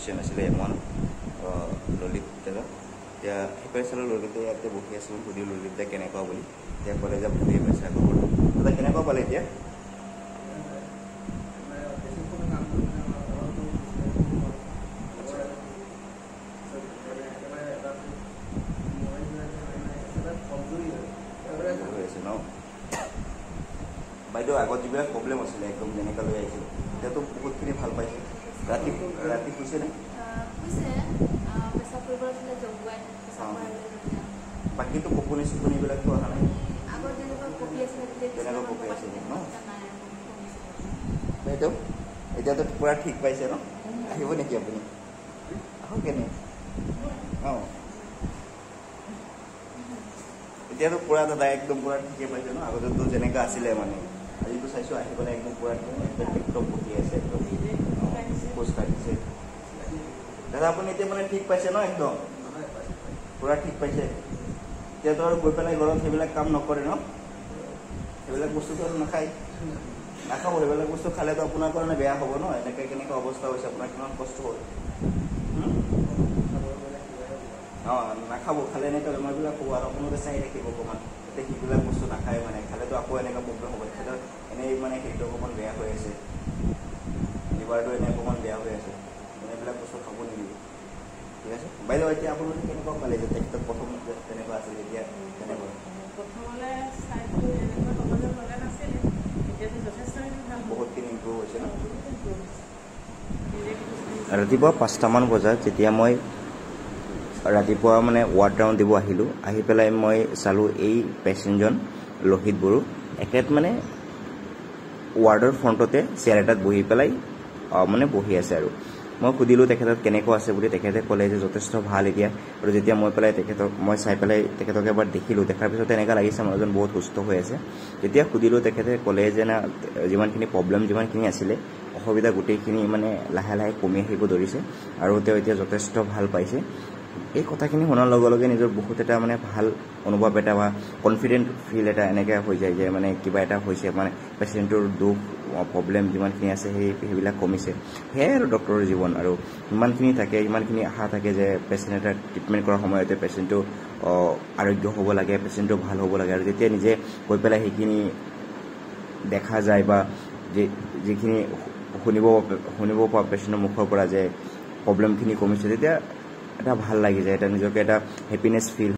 patient আছিলে এমন ললিত দাদা এতিয়া সেইপাই চালোঁ ললিত ইয়াতে বহি আছিলোঁ সুধি ললিত দা কেনেকুৱা বুলি এতিয়া ক'লে যে বহিয়ে পাইছে আকৌ দাদা কেনেকুৱা পালে এতিয়া বাইদেউ আগত যিবিলাক প্ৰব্লেম আছিলে একদম যেনেকৈ লৈ আহিছিল এতিয়াতো বহুতখিনি ভাল পাইছে ৰাতি শুইছেনে বাকীটো কপনি চুপনিবিলাকতো অহা নাই তেনেকুৱা কপি আছিলে ন বাইদেউ এতিয়াতো পূৰা ঠিক পাইছে ন আহিব নেকি আপুনি আহক কেনে অঁ এতিয়াতো পূৰা দাদা একদম পূৰা ঠিকে পাইছে ন আগতেতো যেনেকৈ আছিলে মানে আজিতো চাইছোঁ আহি পেলাই একদম পূৰা একদম বহি আছে একদম খোজ কাঢ়িছে দাদা আপুনি এতিয়া মানে ঠিক পাইছে ন একদম পূৰা ঠিক পাইছে এতিয়াতো আৰু গৈ পেলাই ঘৰত সেইবিলাক কাম নকৰে ন সেইবিলাক বস্তুটো আৰু নাখায় নাখাব সেইবিলাক বস্তু খালেতো আপোনাৰ কাৰণে বেয়া হ'ব ন এনেকৈ কেনেকৈ অৱস্থা হৈছে আপোনাৰ কিমান কষ্ট হ'ল অঁ নাখাব খালে এনেকৈ বেমাৰবিলাক হ'ব আৰু আপোনালোকে চাই থাকিব অকণমান এতিয়া সেইবিলাক বস্তু নাখায় মানে খালেতো আকৌ এনেকুৱা প্ৰব্লেম হ'ব তেখেতৰ এনেই মানে সেইটো অকণমান বেয়া হৈ আছে লিভাৰটো এনেই অকণমান বেয়া হৈ আছে এইবিলাক বস্তু খাব নিদিব ঠিক আছে বাইদেউ এতিয়া আপোনালোকে কেনেকুৱা পালে যে তেখেতক প্ৰথম তেনেকুৱা আছিলে এতিয়া তেনেকুৱা বহুতখিনি ইম্প্ৰুভ হৈছে ন ৰাতিপুৱা 5টামান বজাত যেতিয়া মই ৰাতিপুৱা মানে ৱাৰ্ড ৰাউণ্ড দিব আহিলোঁ আহি পেলাই মই চালোঁ এই পেচেণ্টজন লোহিত বড়ো এখেত মানে ৱাৰ্ডৰ ফ্ৰণ্টতে চেয়াৰ এটাত বহি পেলাই মানে বহি আছে আৰু মই সুধিলোঁ তেখেতক কেনেকুৱা আছে বুলি তেখেতে ক'লে যে যথেষ্ট ভাল এতিয়া আৰু যেতিয়া মই চাই পেলাই তেখেতক এবাৰ দেখিলোঁ দেখাৰ পিছত এনেকুৱা লাগিছে মানুহজন বহুত সুস্থ হৈ আছে যেতিয়া সুধিলোঁ তেখেতে ক'লে যে না যিমানখিনি প্ৰব্লেম যিমানখিনি আছিলে অসুবিধা গোটেইখিনি মানে লাহে লাহে কমি আহিব ধৰিছে আৰু তেওঁ এতিয়া যথেষ্ট ভাল পাইছে এই কথাখিনি শুনাৰ লগে লগে নিজৰ বহুত এটা মানে ভাল অনুভৱ এটা বা কনফিডেণ্ট ফিল এটা এনেকৈ হৈ যায় যে মানে কিবা এটা হৈছে মানে পেচেণ্টৰ দুখ প্ৰব্লেম যিমানখিনি আছে সেইবিলাক কমিছে সেয়াই আৰু ডক্টৰৰ জীৱন আৰু ইমানখিনি থাকে ইমানখিনি আশা থাকে যে পেচেণ্ট এটা ট্ৰিটমেণ্ট কৰাৰ সময়তে পেচেণ্টটো আৰোগ্য হ'ব লাগে পেচেণ্টটো ভাল হ'ব লাগে আৰু যেতিয়া নিজে গৈ পেলাই সেইখিনি দেখা যায় বা যিখিনি শুনিব পৰা পেচেণ্টৰ মুখৰ পৰা যে প্ৰব্লেমখিনি কমিছে তেতিয়া এটা ভাল লাগি যায় এটা নিজকে এটা হেপিনেছ ফিল